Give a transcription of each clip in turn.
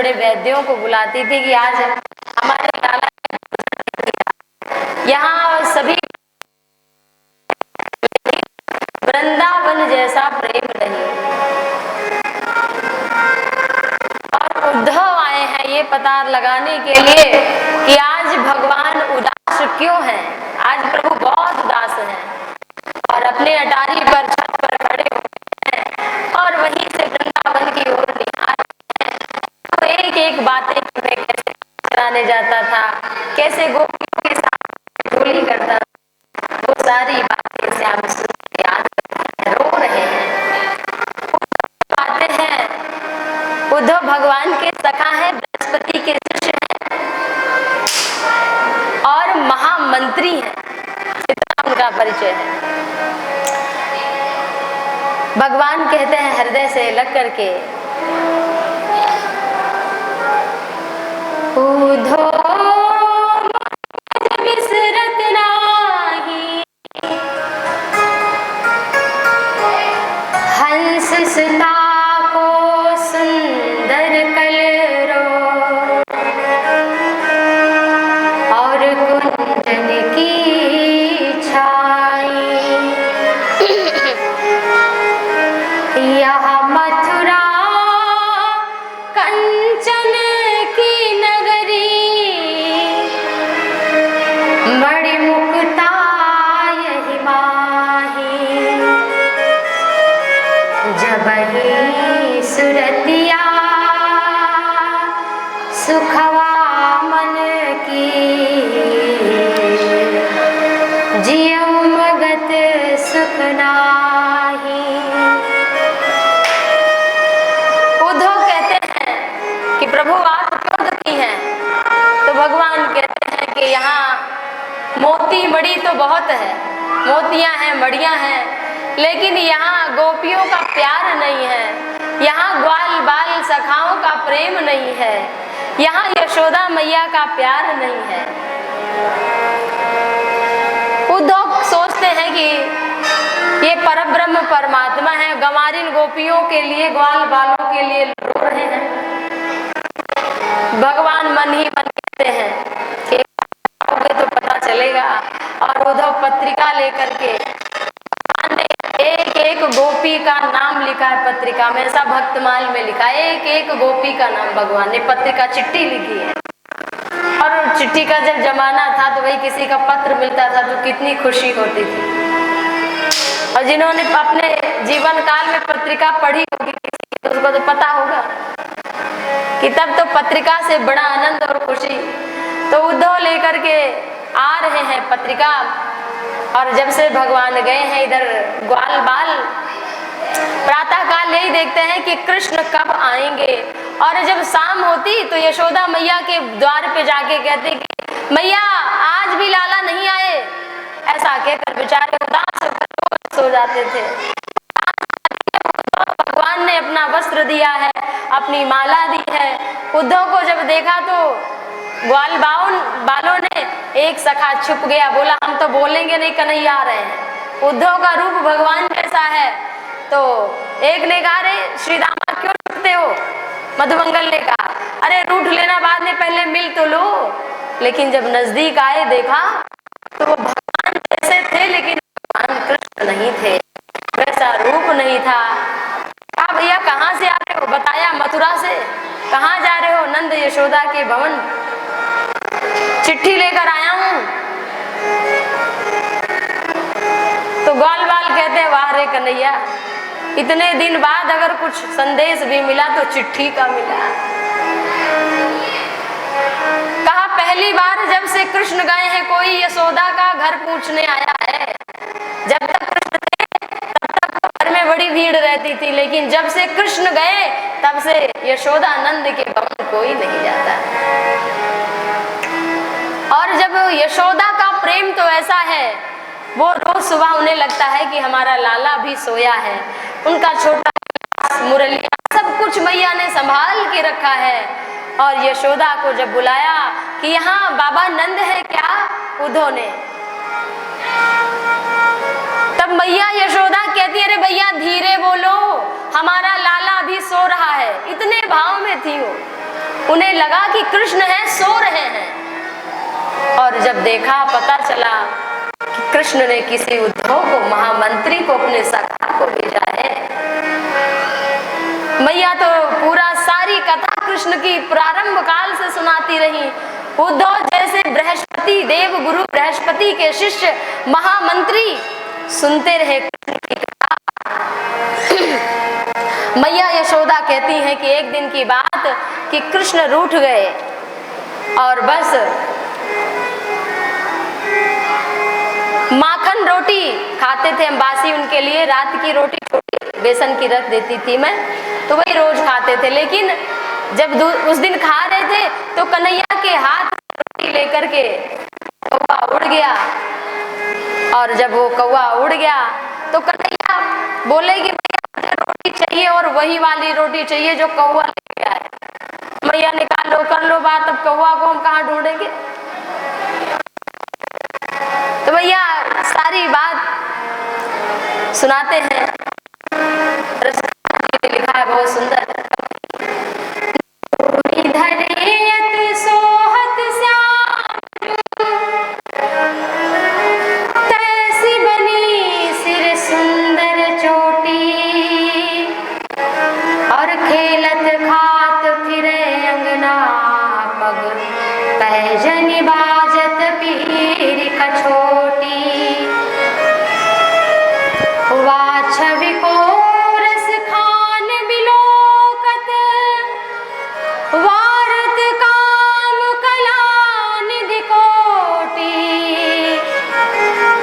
बड़े वैद्यों को बुलाती थी कि आज हमारे लाला यहाँ सभी वृंदावन जैसा प्रेम नहीं। और उद्धव आए हैं ये पता लगाने के लिए कि आज भगवान उदास क्यों हैं। आज प्रभु बहुत उदास हैं और अपने अटारी पर छत पर खड़े हुए हैं और वहीं से वृंदावन की ओर निहार रहे हैं। तो एक एक बातें में कैसे चलाने जाता था, कैसे गोपियों के साथ झोली करता था, वो सारी बातें श्याम सुंदर याद रो रहे हैं। बातें हैं उद्धव भगवान के सखा है, बृहस्पति के शिष्य हैं और महामंत्री हैं, इतना उनका परिचय है। भगवान कहते हैं हृदय से लग करके, उद्धव बिसरत नाही, हंस सुता को सुंदर कलरो, और कुंजन की छाई, यह मथुरा कंचन की नगरी, मणि मुक्ता यही माही, जबहि सुरतिया सुखवा मन की, जियम मगत सुख नाही। उद्धव कहते हैं कि प्रभु आप क्यों दुखी हैं। तो भगवान कहते हैं कि यहाँ मोती मणि तो बहुत है, मोतियां हैं, मड़ियां हैं, लेकिन यहाँ गोपियों का प्यार नहीं है, यहाँ ग्वाल बाल सखाओं का प्रेम नहीं है, यहाँ यशोदा मैया का प्यार नहीं है। उद्धव सोचते हैं कि ये परब्रह्म परमात्मा है, गंवारिन गोपियों के लिए, ग्वाल बालों के लिए रो रहे हैं। भगवान मन ही मन कहते हैं कि तो पता चलेगा। और उद्धव पत्रिका लेकर के एक एक गोपी का नाम लिखा है पत्रिका में, ऐसा भक्तमाल में लिखा है, एक एक गोपी का नाम भगवान ने पत्रिका चिट्ठी लिखी है। और चिट्ठी का जब जमाना था तो वही किसी का पत्र मिलता था तो कितनी खुशी होती थी। और जिन्होंने अपने जीवन काल में पत्रिका पढ़ी होगी किसी तो उसको तो पता होगा कि तब तो पत्रिका से बड़ा आनंद और खुशी। तो उद्धव लेकर के आ रहे हैं पत्रिका, और जब से भगवान गए हैं इधर ग्वाल बाल, प्रातः काल यही देखते हैं कि कृष्ण कब आएंगे। और जब शाम होती तो यशोदा मैया के द्वार पे जाके कहते कि मैया आज भी लाला नहीं आए, ऐसा कहकर बेचारे उदास होकर सो जाते थे। भगवान ने अपना वस्त्र दिया है, अपनी माला दी है। उद्धव को जब देखा तो ग्वाल बालों ने एक सखा छुप गया, बोला हम तो बोलेंगे नहीं, कन्हैया आ रहे हैं। उद्धव का रूप भगवान जैसा है। तो एक ने कहा रे श्री दामा क्यों छुपते हो। मधुमंगल ने कहा अरे रूठ लेना बाद में, पहले मिल तो लो। लेकिन जब नजदीक आए देखा तो वो भगवान जैसे थे, लेकिन भगवान कृष्ण नहीं थे, वैसा रूप नहीं था। कहा भैया कहाँ से आ रहे हो। बताया मथुरा से। कहाँ जा रहे हो। नंद यशोदा के भवन, चिट्ठी लेकर आया हूं। तो ग्वाल बाल कहते हैं वाह रे कन्हैया, इतने दिन बाद अगर कुछ संदेश भी मिला तो चिट्ठी का मिला। कहा पहली बार जब से कृष्ण गए हैं कोई यशोदा का घर पूछने आया है। जब तक कृष्ण थे तब तक तो घर में बड़ी भीड़ रहती थी, लेकिन जब से कृष्ण गए तब से यशोदा नंद के भवन कोई नहीं जाता। और जब यशोदा का प्रेम तो ऐसा है, वो रोज सुबह उन्हें लगता है कि हमारा लाला भी सोया है। उनका छोटा मुरलिया सब कुछ मैया ने संभाल के रखा है। और यशोदा को जब बुलाया कि यहाँ बाबा नंद है क्या, उद्धव ने, तब मैया यशोदा कहती है अरे भैया धीरे बोलो, हमारा लाला भी सो रहा है। इतने भाव में थी वो। उन्हें लगा कि कृष्ण है, सो रहे हैं। और जब देखा, पता चला कि कृष्ण ने किसी उद्धव को, महामंत्री को, अपने सखा को भेजा है। मैया तो पूरा सारी कथा कृष्ण की प्रारंभ काल से सुनाती रही। उद्धव जैसे बृहस्पति, देव गुरु बृहस्पति के शिष्य महामंत्री सुनते रहे कृष्ण की कथा। मैया यशोदा कहती हैं कि एक दिन की बात कि कृष्ण रूठ गए और बस माखन रोटी खाते थे हम, बासी उनके लिए रात की रोटी छोटी बेसन की रख देती थी मैं, तो वही रोज खाते थे। लेकिन जब उस दिन खा रहे थे तो कन्हैया के हाथ रोटी लेकर के कौवा उड़ गया। और जब वो कौवा उड़ गया तो कन्हैया बोले कि भैया मुझे रोटी चाहिए और वही वाली रोटी चाहिए जो कौवा ले गया है। मैया ने कहा लो कर लो बात, अब कौवा को हम कहाँ ढूंढेंगे। तो भैया सारी बात सुनाते हैं, लिखा है बहुत सुंदर। सोहत श्याम तैसी बनी सिर सुंदर चोटी, और खेलत खात फिरे अंगना पग, पैजनी बाजत पीर कछोटी। हुआ छवि को रस खान बिलोकत, वारत काम कला निधि कोटि,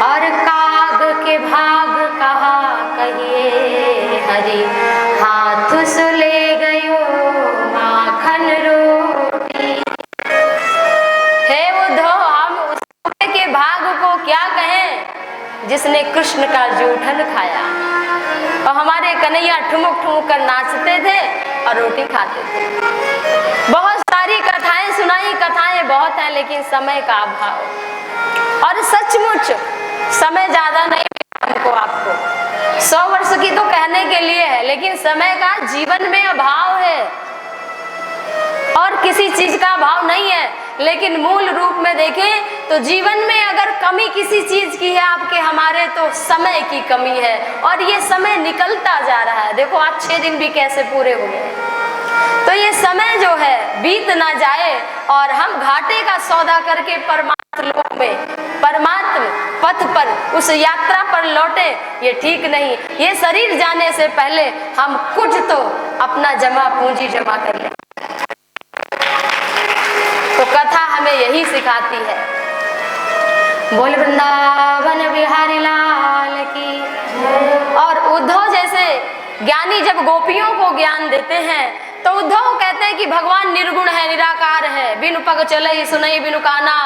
और काग के भाग कहा कहिए हरि, हाथ सुले गयो माखन रोटी। हे उद्धव, हम उस के भाग को क्या कहें जिसने कृष्ण का जूठन खाया। और हमारे कन्हैया ठुमुक ठुमुक कर नाचते थे और रोटी खाते थे। बहुत सारी कथाएं सुनाई, कथाएं बहुत हैं, लेकिन समय का अभाव। और सचमुच समय ज्यादा नहीं हमको आपको, 100 वर्ष की तो कहने के लिए है, लेकिन समय का जीवन में अभाव है और किसी चीज का अभाव नहीं है। लेकिन मूल रूप में देखें तो जीवन में अगर कमी किसी चीज की है आपके हमारे, तो समय की कमी है। और ये समय निकलता जा रहा है। देखो आज 6 दिन भी कैसे पूरे हो गए। तो ये समय जो है बीत ना जाए और हम घाटे का सौदा करके परमात्म लोक में, परमात्म पथ पर, उस यात्रा पर लौटे, ये ठीक नहीं। ये शरीर जाने से पहले हम कुछ तो अपना जमा पूंजी जमा कर लें। तो कथा हमें यही सिखाती है। बोल वृंदावन बिहारी लाल की। और उद्धव जैसे ज्ञानी जब गोपियों को ज्ञान देते हैं तो उद्धव कहते हैं कि भगवान निर्गुण है, निराकार है, बिनु पग चलई सुनई बिनु काना,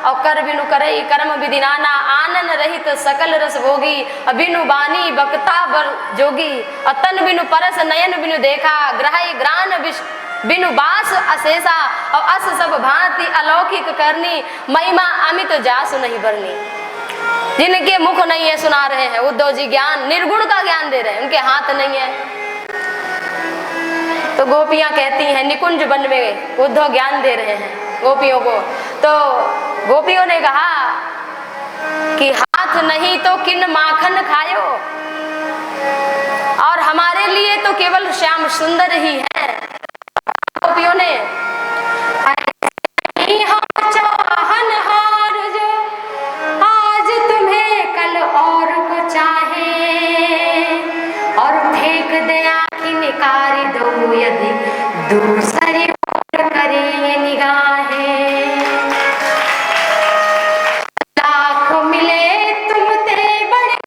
और कर बिनु करई कर्म विदिनाना, आनन रहित सकल रस भोगी, बिनु बानी बक्ता बर जोगी, तन बिनु परस नयन बिनु देखा, ग्रहई ग्रान बिनु बास अशेषा, और अस सब भांति अलौकिक करनी, महिमा अमित जासु नहीं बरनी। जिनके मुख नहीं है सुना रहे हैं उद्धव जी ज्ञान, निर्गुण का ज्ञान दे रहे हैं, उनके हाथ नहीं है। तो गोपियां कहती हैं, निकुंज वन में उद्धव ज्ञान दे रहे हैं गोपियों को। तो गोपियों ने कहा कि हाथ नहीं तो किन माखन खायो, और हमारे लिए तो केवल श्याम सुंदर ही है। गोपियों ने चाहन हार जो आज तुम्हें कल और को चाहे, और फेंक दे आँखी निकारी दो यदि दूसरी ओर करे निगाहें। लाख मिले तुम ते बड़े,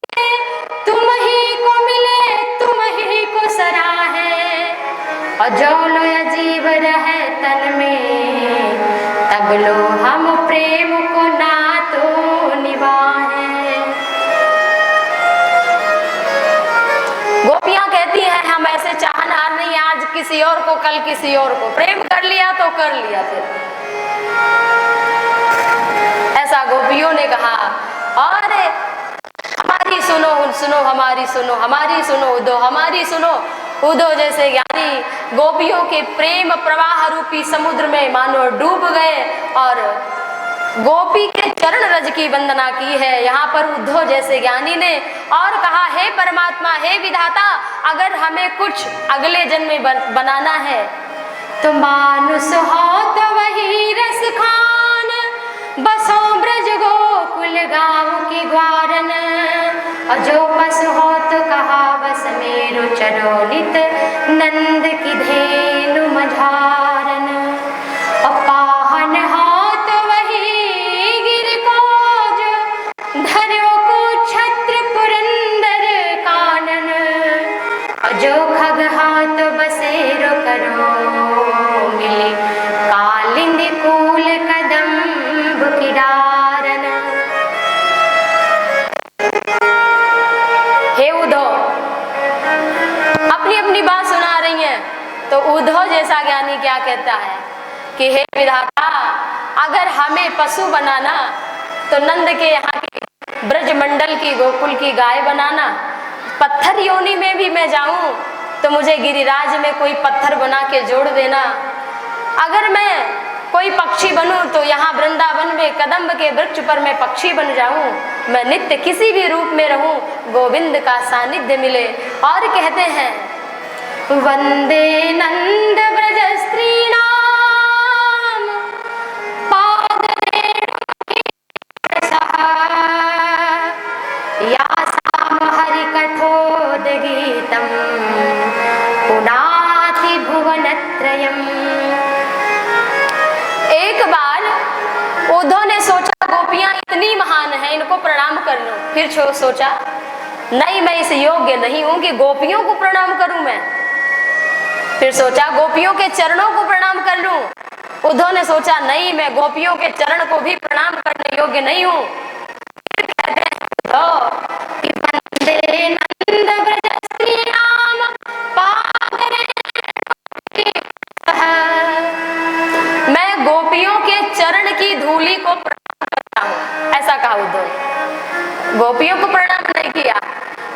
तुम ही को मिले तुम ही को सराहे, और जो लो अजीब रहे तन में, तब लो हम प्रेम को ना तो निभाए। गोपियां कहती हैं हम ऐसे चाहनहार नहीं, आज किसी और को कल किसी और को, प्रेम कर लिया तो कर लिया फिर। ऐसा गोपियों ने कहा। और हमारी सुनो सुनो हमारी सुनो, हमारी सुनो उद्धव हमारी सुनो। उद्धव जैसे ज्ञानी गोपियों के प्रेम प्रवाह रूपी समुद्र में मानो डूब गए और गोपी के चरण रज की वंदना की है यहाँ पर उद्धव जैसे ज्ञानी ने, और कहा हे परमात्मा, हे विधाता, अगर हमें कुछ अगले जन्म में बनाना है तो मानुष हो तो वही रस खान, बसो ब्रज गोकुल गाँव की ग्वारन, और जो पस हो तो कहा बस मेरो चरो नित नंद की धेनु मझारन, और पाहन हो तो वही गिर को जो धरो को छत्र पुरंदर कानन, और जो खग हाथ बसेरो करो मिले कालिंद कूल कदम्ब की डारन। हे उद्धव, अपनी अपनी बात सुना रही हैं, तो उद्धव जैसा ज्ञानी क्या कहता है कि हे विधाता, अगर हमें पशु बनाना तो नंद के यहाँ की ब्रजमंडल की गोकुल की गाय बनाना, पत्थर योनि में भी मैं जाऊं तो मुझे गिरिराज में कोई पत्थर बना के जोड़ देना, अगर मैं कोई पक्षी बनूं तो यहाँ वृंदावन में कदम्ब के वृक्ष पर मैं पक्षी बन जाऊं, मैं नित्य किसी भी रूप में रहूं, गोविंद का सानिध्य मिले। और कहते हैं वंदे नंद ब्रज स्त्रीणाम यासाम हरि कठोद गीतम पुनाति भुवनत्रयम्। एक बार उद्धव ने सोचा गोपियां इतनी महान हैं, इनको प्रणाम कर लूं, फिर सोचा नहीं, मैं इस योग्य नहीं हूं कि गोपियों को प्रणाम करूं मैं, फिर सोचा गोपियों के चरणों को प्रणाम कर लूं, उद्धव ने सोचा नहीं, मैं गोपियों के चरण को भी प्रणाम करने योग्य नहीं हूं, फिर कहते हैं कि वंदे नंद ब्रज श्रीराम पादरे, मैं गोपियों के चरण की धूलि को प्रणाम करता हूं, ऐसा कहा उद्धव। गोपियों को प्रणाम नहीं किया,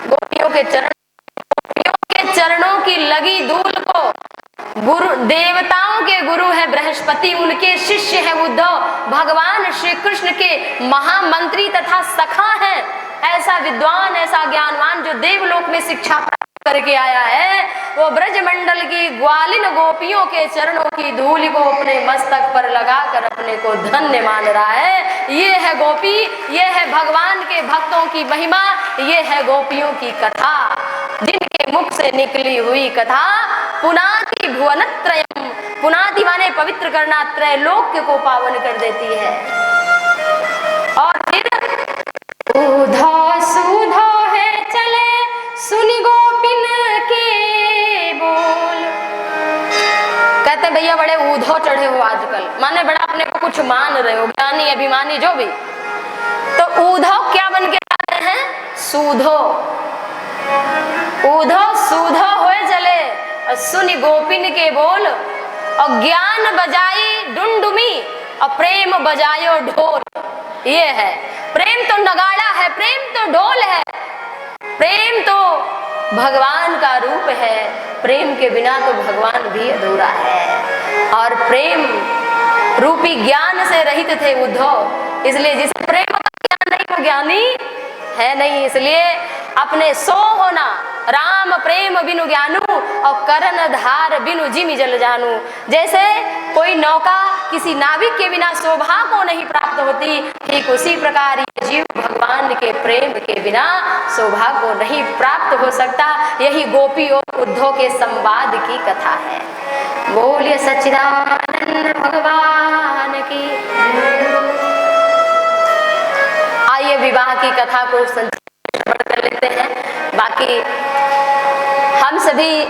गोपियों के चरणों की लगी धूल को, गुरु देवताओं के गुरु है बृहस्पति, उनके शिष्य है उद्धव, भगवान श्री कृष्ण के महामंत्री तथा सखा है, ऐसा विद्वान, ऐसा ज्ञानवान जो देवलोक में शिक्षा प्राप्त करके आया है, वो ब्रजमंडल की ग्वालिन गोपियों के चरणों की धूल को अपने मस्तक पर लगाकर अपने को धन्य मान रहा है। ये है गोपी, ये है भगवान के भक्तों की महिमा, ये है गोपियों की कथा, जिनके मुख से निकली हुई कथा पुनाति भुवनत्रयम्, पुनाति माने पवित्र करना, त्रैलोक्य को पावन कर देती है। और फिर उद्धव सुधो है चले सुनि गोपिन के बोल, कहते भैया बड़े उद्धव चढ़े हो आजकल, माने बड़ा अपने को कुछ मान रहे हो, ज्ञानी अभिमानी जो भी, तो उद्धव क्या बन के आते हैं, सूधो, उद्धव सूधो होए चले और सुनि गोपिन के बोल, और ज्ञान बजाई डुंडुमी और प्रेम बजायो ढोल। ये है प्रेम, तो नगाड़ा है, प्रेम तो ढोल है, प्रेम तो भगवान का रूप है, प्रेम के बिना तो भगवान भी अधूरा है। और प्रेम रूपी ज्ञान से रहित थे उद्धव, इसलिए जिसे प्रेम का ज्ञान नहीं वो ज्ञानी है नहीं, इसलिए अपने सो होना, राम प्रेम बिनु ज्ञानू और करण धार बिनु जिमि जल जानू। जैसे कोई नौका किसी नाविक के बिना शोभा को नहीं प्राप्त होती, ठीक उसी प्रकार ये जीव भगवान के प्रेम के बिना शोभा को नहीं प्राप्त हो सकता। यही गोपी और उद्धव के संवाद की कथा है। बोलिए सच्चिदानंद भगवान की। आइए विवाह की कथा को संक्षेप कर लेते हैं। बाकी हम सभी